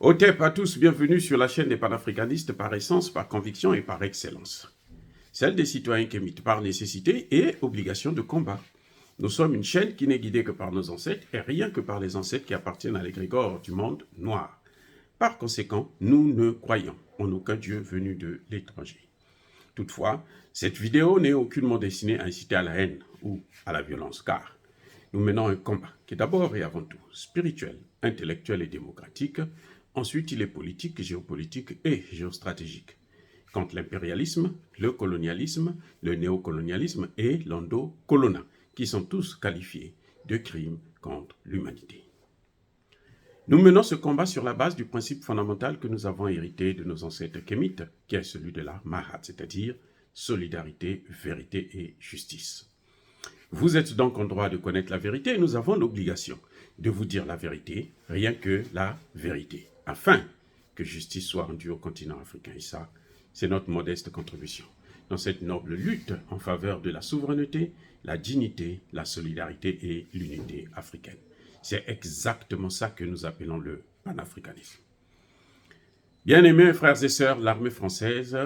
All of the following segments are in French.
Otep à tous, bienvenue sur la chaîne des panafricanistes par essence, par conviction et par excellence. Celle des citoyens kémites par nécessité et obligation de combat. Nous sommes une chaîne qui n'est guidée que par nos ancêtres et rien que par les ancêtres qui appartiennent à l'égrégore du monde noir. Par conséquent, nous ne croyons en aucun Dieu venu de l'étranger. Toutefois, cette vidéo n'est aucunement destinée à inciter à la haine ou à la violence, car nous menons un combat qui est d'abord et avant tout spirituel, intellectuel et démocratique. Ensuite, il est politique, géopolitique et géostratégique. Contre l'impérialisme, le colonialisme, le néocolonialisme et l'endocolonat, qui sont tous qualifiés de crimes contre l'humanité. Nous menons ce combat sur la base du principe fondamental que nous avons hérité de nos ancêtres kémites, qui est celui de la Mahat, c'est-à-dire solidarité, vérité et justice. Vous êtes donc en droit de connaître la vérité et nous avons l'obligation de vous dire la vérité, rien que la vérité, afin que justice soit rendue au continent africain. Et ça, c'est notre modeste contribution dans cette noble lutte en faveur de la souveraineté, la dignité, la solidarité et l'unité africaine. C'est exactement ça que nous appelons le panafricanisme. Bien-aimés frères et sœurs, l'armée française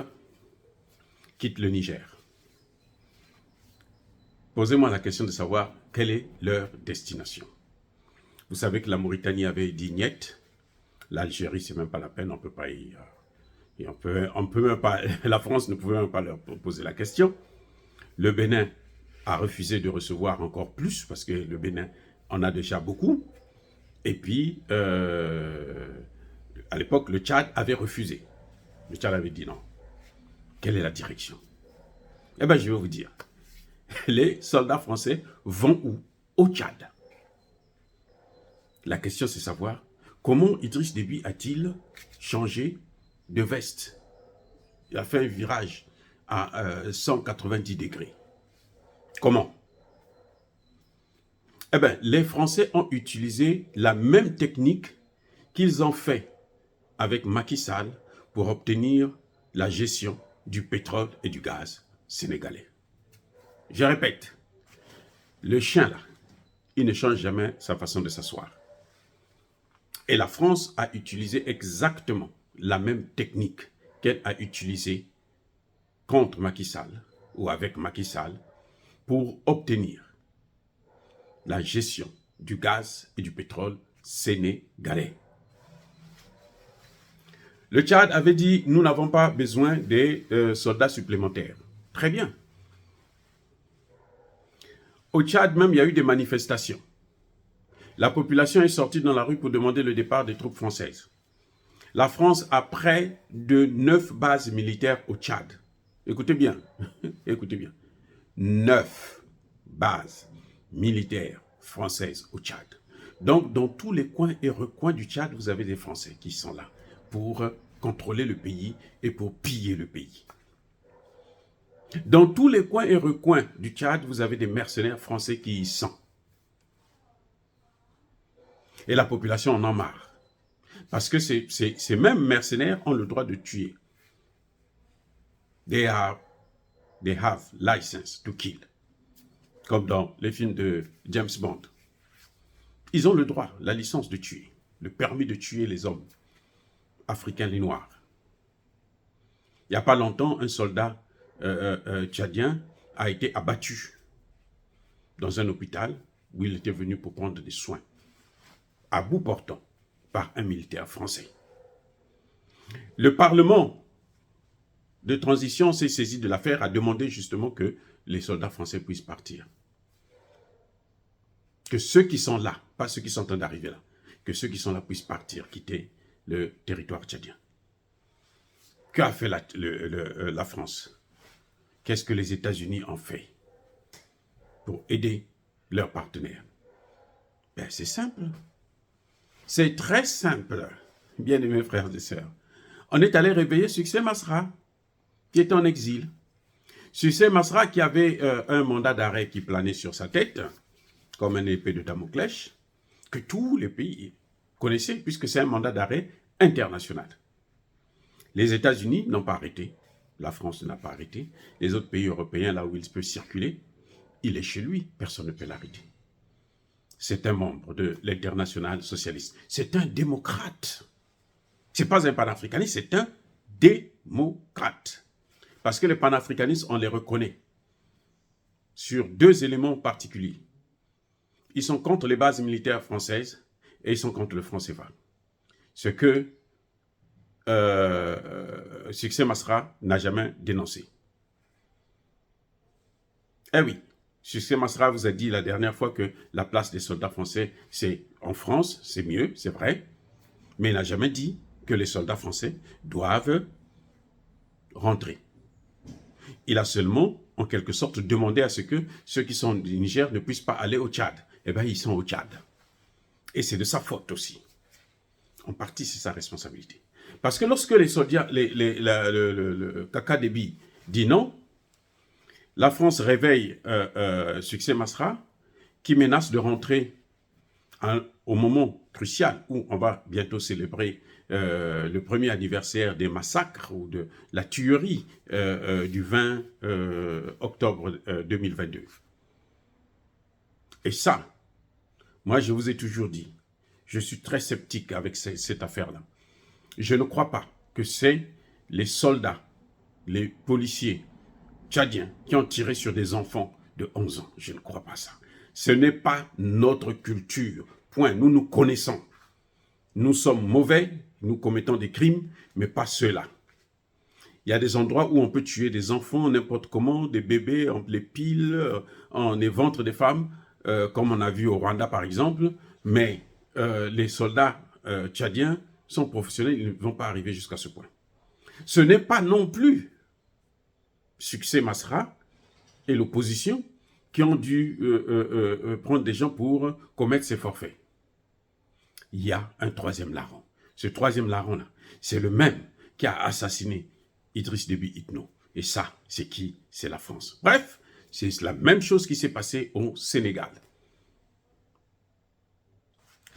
quitte le Niger. Posez-moi la question de savoir quelle est leur destination. Vous savez que la Mauritanie avait dit niet, l'Algérie, c'est même pas la peine, on peut pas on peut même pas, la France ne pouvait même pas leur poser la question. Le Bénin a refusé de recevoir encore plus, parce que le Bénin en a déjà beaucoup. Et puis, à l'époque, le Tchad avait refusé. Le Tchad avait dit non. Quelle est la direction? Eh bien, je vais vous dire. Les soldats français vont où? Au Tchad. La question, c'est savoir comment Idriss Déby a-t-il changé de veste? Il a fait un virage à 190 degrés. Comment? Eh bien, les Français ont utilisé la même technique qu'ils ont fait avec Macky Sall pour obtenir la gestion du pétrole et du gaz sénégalais. Je répète, le chien là, il ne change jamais sa façon de s'asseoir. Et la France a utilisé exactement la même technique qu'elle a utilisée contre Macky Sall ou avec Macky Sall pour obtenir la gestion du gaz et du pétrole sénégalais. Le Tchad avait dit « Nous n'avons pas besoin des soldats supplémentaires ». Très bien. Au Tchad même, il y a eu des manifestations. La population est sortie dans la rue pour demander le départ des troupes françaises. La France a près de 9 bases militaires au Tchad. Écoutez bien, écoutez bien. 9 bases militaires françaises au Tchad. Donc, dans tous les coins et recoins du Tchad, vous avez des Français qui sont là pour contrôler le pays et pour piller le pays. Dans tous les coins et recoins du Tchad, vous avez des mercenaires français qui y sont. Et la population en a marre. Parce que ces mêmes mercenaires ont le droit de tuer. They have license to kill. Comme dans les films de James Bond. Ils ont le droit, la licence de tuer, le permis de tuer les hommes africains, les noirs. Il n'y a pas longtemps, un soldat tchadien a été abattu dans un hôpital où il était venu pour prendre des soins, à bout portant, par un militaire français. Le Parlement de transition s'est saisi de l'affaire, a demandé justement que les soldats français puissent partir. Que ceux qui sont là, pas ceux qui sont en train d'arriver là, que ceux qui sont là puissent partir, quitter le territoire tchadien. Qu'a fait la France? Qu'est-ce que les États-Unis ont fait pour aider leurs partenaires? Ben, c'est simple. C'est très simple, bien-aimés frères et sœurs. On est allé réveiller Succès Masra, qui est en exil. Succès Masra qui avait un mandat d'arrêt qui planait sur sa tête, comme une épée de Damoclès, que tous les pays connaissaient, puisque c'est un mandat d'arrêt international. Les États-Unis n'ont pas arrêté, la France n'a pas arrêté, les autres pays européens, là où il peut circuler, il est chez lui, personne ne peut l'arrêter. C'est un membre de l'internationale socialiste, c'est un démocrate. Ce n'est pas un panafricaniste, c'est un démocrate. Parce que les panafricanistes, on les reconnaît sur deux éléments particuliers. Ils sont contre les bases militaires françaises et ils sont contre le franc CFA. Ce que Succès Masra n'a jamais dénoncé. Eh oui, Succès Masra vous a dit la dernière fois que la place des soldats français, c'est en France, c'est mieux, c'est vrai, mais il n'a jamais dit que les soldats français doivent rentrer. Il a seulement, en quelque sorte, demandé à ce que ceux qui sont du Niger ne puissent pas aller au Tchad. Eh bien, ils sont au Tchad. Et c'est de sa faute aussi. En partie, c'est sa responsabilité. Parce que lorsque les soldats, le Kaka Déby dit non, la France réveille Succès Masra, qui menace de rentrer au moment crucial où on va bientôt célébrer le premier anniversaire des massacres ou de la tuerie du 20 octobre 2022. Et ça, moi je vous ai toujours dit, je suis très sceptique avec cette affaire-là. Je ne crois pas que c'est les soldats, les policiers tchadiens qui ont tiré sur des enfants de 11 ans. Je ne crois pas ça. Ce n'est pas notre culture. Point. Nous nous connaissons. Nous sommes mauvais, nous commettons des crimes, mais pas ceux-là. Il y a des endroits où on peut tuer des enfants n'importe comment, des bébés, on les pile, on les ventres des femmes, comme on a vu au Rwanda par exemple, mais les soldats tchadiens sont professionnels, ils ne vont pas arriver jusqu'à ce point. Ce n'est pas non plus Succès Masra et l'opposition qui ont dû prendre des gens pour commettre ces forfaits. Il y a un troisième larron. Ce troisième larron-là, c'est le même qui a assassiné Idriss Déby Itno. Et ça, c'est qui? C'est la France. Bref, c'est la même chose qui s'est passée au Sénégal.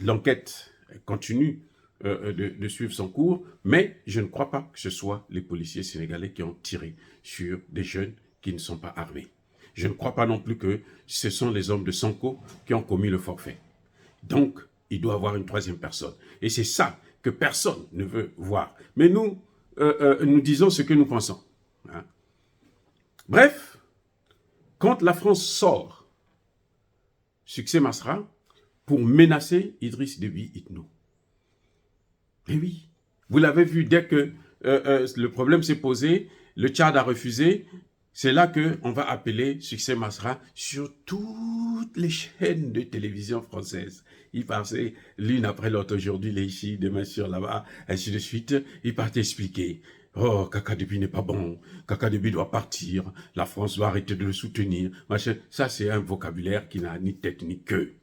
L'enquête continue de suivre son cours, mais je ne crois pas que ce soit les policiers sénégalais qui ont tiré sur des jeunes qui ne sont pas armés. Je ne crois pas non plus que ce sont les hommes de Sonko qui ont commis le forfait. Donc, il doit y avoir une troisième personne. Et c'est ça que personne ne veut voir. Mais nous, nous disons ce que nous pensons. Hein. Bref, quand la France sort Succès Masra pour menacer Idriss Déby Itno, eh oui, vous l'avez vu, dès que le problème s'est posé, le Tchad a refusé, c'est là qu'on va appeler Succès Masra sur toutes les chaînes de télévision françaises. Il passait l'une après l'autre, aujourd'hui il est ici, demain sur là-bas, ainsi de suite. Il part expliquer, oh, Kaka Déby n'est pas bon, Kaka Déby doit partir, la France doit arrêter de le soutenir. Machin. Ça, c'est un vocabulaire qui n'a ni tête ni queue.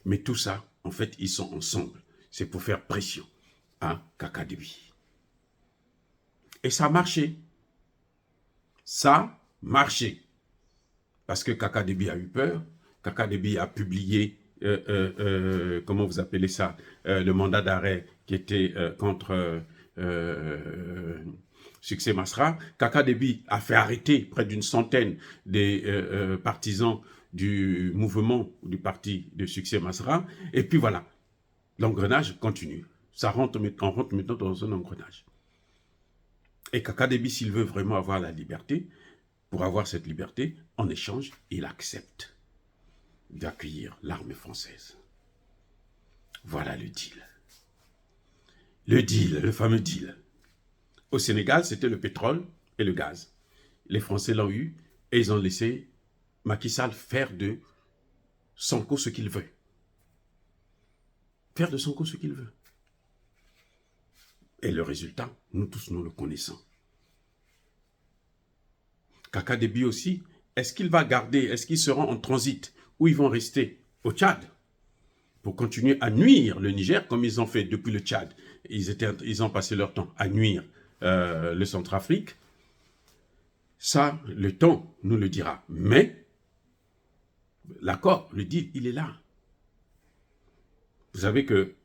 Mais tout ça, en fait, ils sont ensemble. C'est pour faire pression à Kaka Déby. Et ça a marché. Ça a marché. Parce que Kaka Déby a eu peur. Kaka Déby a publié, comment vous appelez ça, le mandat d'arrêt qui était contre Succès Masra. Kaka Déby a fait arrêter près d'une centaine des partisans du mouvement du parti de Succès Masra. Et puis voilà. L'engrenage continue. On rentre maintenant dans un engrenage. Et Kaka Déby, s'il veut vraiment avoir la liberté, pour avoir cette liberté, en échange, il accepte d'accueillir l'armée française. Voilà le deal. Le deal, le fameux deal. Au Sénégal, c'était le pétrole et le gaz. Les Français l'ont eu et ils ont laissé Macky Sall faire de Sonko ce qu'il veut. Faire de Sonko ce qu'il veut. Et le résultat, nous tous, nous le connaissons. Kaka Déby aussi, est-ce qu'il va garder, est-ce qu'ils seront en transit ou ils vont rester au Tchad pour continuer à nuire le Niger comme ils ont fait depuis le Tchad. Ils ont passé leur temps à nuire le Centrafrique. Ça, le temps nous le dira. Mais l'accord, le deal, il est là. Vous savez que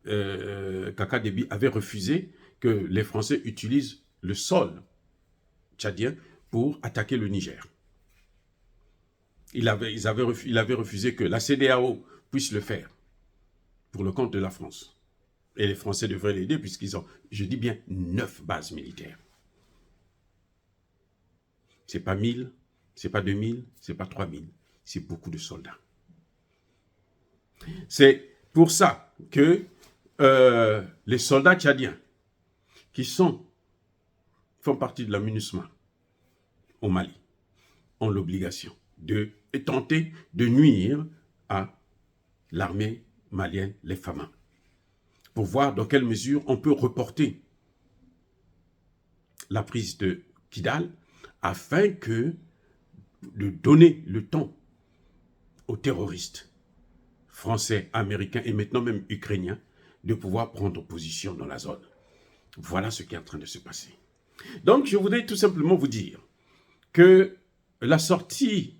Kaka Déby avait refusé que les Français utilisent le sol tchadien pour attaquer le Niger. Il avait refusé que la CEDEAO puisse le faire pour le compte de la France. Et les Français devraient l'aider puisqu'ils ont, je dis bien, 9 bases militaires. Ce n'est pas 1000, ce n'est pas 2000, ce n'est pas 3000. C'est beaucoup de soldats. C'est pour ça que les soldats tchadiens qui font partie de la MINUSMA au Mali ont l'obligation de tenter de nuire à l'armée malienne, les FAMA, pour voir dans quelle mesure on peut reporter la prise de Kidal afin de donner le temps aux terroristes français, américains et maintenant même ukrainiens de pouvoir prendre position dans la zone. Voilà ce qui est en train de se passer. Donc, je voudrais tout simplement vous dire que la sortie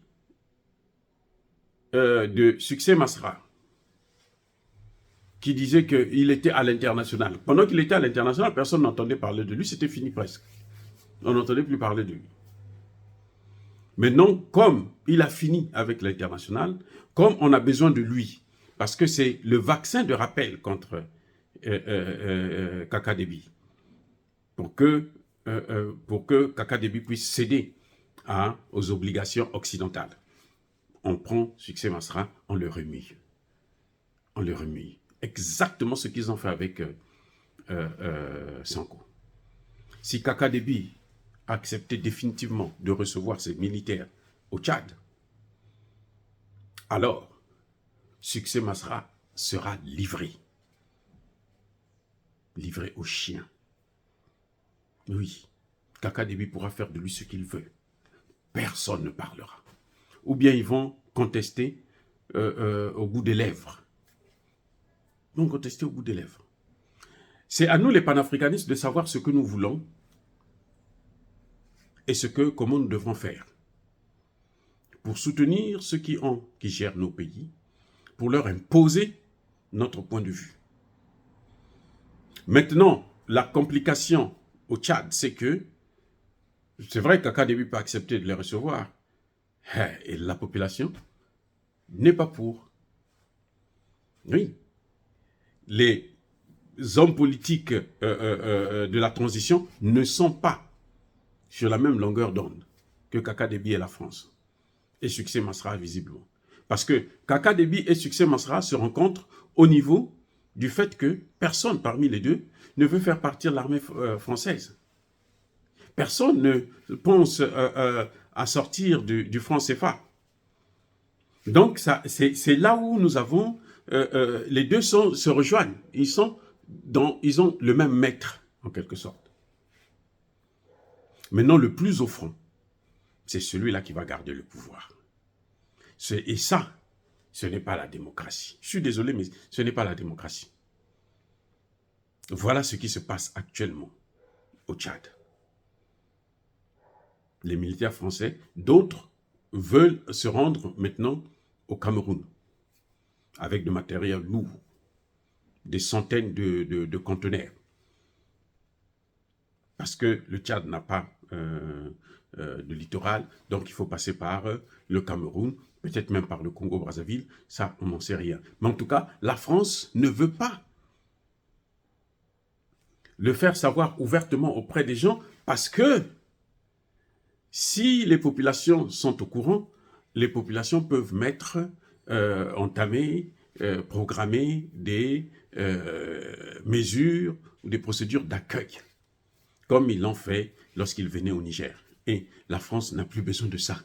de Succès Masra, qui disait qu'il était à l'international. Pendant qu'il était à l'international, personne n'entendait parler de lui, c'était fini presque. On n'entendait plus parler de lui. Maintenant, comme il a fini avec l'international, comme on a besoin de lui, parce que c'est le vaccin de rappel contre Kaka Déby, pour que Kaka Déby puisse céder aux obligations occidentales. On prend Succès Masra, on le remue. On le remue. Exactement ce qu'ils ont fait avec Sanko. Si Kaka Déby a accepté définitivement de recevoir ses militaires au Tchad, alors Succès Masra sera livré. Livré aux chiens. Oui, Kaka Déby pourra faire de lui ce qu'il veut. Personne ne parlera. Ou bien ils vont contester au bout des lèvres. Ils vont contester au bout des lèvres. C'est à nous les panafricanistes de savoir ce que nous voulons et comment nous devons faire pour soutenir ceux qui gèrent nos pays, pour leur imposer notre point de vue. Maintenant, la complication au Tchad, c'est que c'est vrai que Kaka Déby peut accepter de les recevoir, et la population n'est pas pour. Oui. Les hommes politiques de la transition ne sont pas sur la même longueur d'onde que Kaka Déby et la France. Et Succès Masra, visiblement. Parce que Kaka Déby et Succès Masra se rencontrent au niveau du fait que personne parmi les deux ne veut faire partir l'armée française. Personne ne pense à sortir du franc CFA. Donc, c'est là où nous avons... les deux se rejoignent. Ils ont le même maître, en quelque sorte. Maintenant, le plus au front, c'est celui-là qui va garder le pouvoir. Et ça, ce n'est pas la démocratie. Je suis désolé, mais ce n'est pas la démocratie. Voilà ce qui se passe actuellement au Tchad. Les militaires français, d'autres veulent se rendre maintenant au Cameroun avec du matériel lourd, des centaines de conteneurs. Parce que le Tchad n'a pas de littoral, donc il faut passer par le Cameroun, peut-être même par le Congo-Brazzaville, ça on n'en sait rien. Mais en tout cas, la France ne veut pas le faire savoir ouvertement auprès des gens, parce que si les populations sont au courant, les populations peuvent entamer, programmer des mesures ou des procédures d'accueil, comme ils l'ont fait lorsqu'ils venaient au Niger. Et la France n'a plus besoin de ça.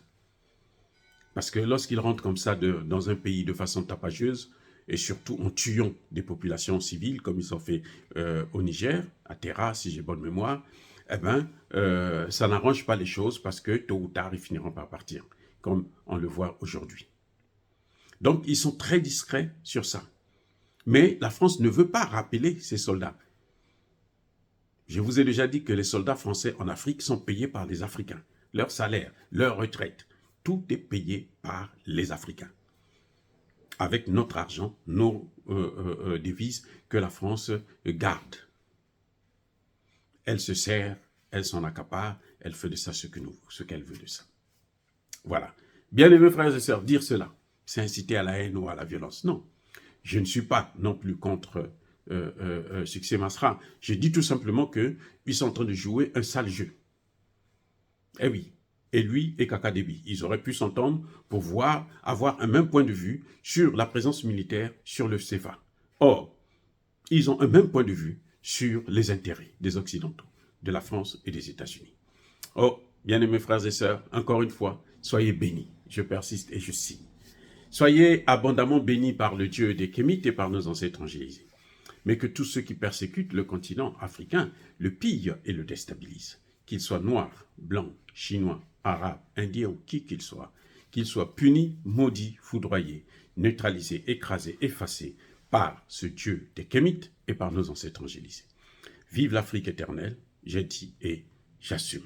Parce que lorsqu'ils rentrent comme ça dans un pays de façon tapageuse, et surtout en tuant des populations civiles, comme ils ont fait au Niger, à Terra, si j'ai bonne mémoire, eh bien, ça n'arrange pas les choses parce que tôt ou tard, ils finiront par partir, comme on le voit aujourd'hui. Donc, ils sont très discrets sur ça. Mais la France ne veut pas rappeler ses soldats. Je vous ai déjà dit que les soldats français en Afrique sont payés par les Africains. Leur salaire, leur retraite, tout est payé par les Africains. Avec notre argent, nos devises que la France garde. Elle se sert, elle s'en accapare, elle fait de ça ce qu'elle veut de ça. Voilà. Bien-aimés frères et sœurs, dire cela, c'est inciter à la haine ou à la violence. Non. Je ne suis pas non plus contre succès Masra. Je dis tout simplement qu'ils sont en train de jouer un sale jeu. Eh oui. Et lui et Kaka Déby, ils auraient pu s'entendre pour avoir un même point de vue sur la présence militaire sur le CFA. Or, ils ont un même point de vue sur les intérêts des Occidentaux, de la France et des États-Unis. Oh, bien-aimés frères et sœurs, encore une fois, soyez bénis. Je persiste et je signe. Soyez abondamment bénis par le Dieu des Kémites et par nos ancêtres angélisés. Mais que tous ceux qui persécutent le continent africain le pillent et le déstabilisent. Qu'ils soient noirs, blancs, chinois, arabes, indiens ou qui qu'ils soient punis, maudits, foudroyés, neutralisés, écrasés, effacés par ce Dieu des Kémites et par nos ancêtres angélisés. Vive l'Afrique éternelle, j'ai dit et j'assume.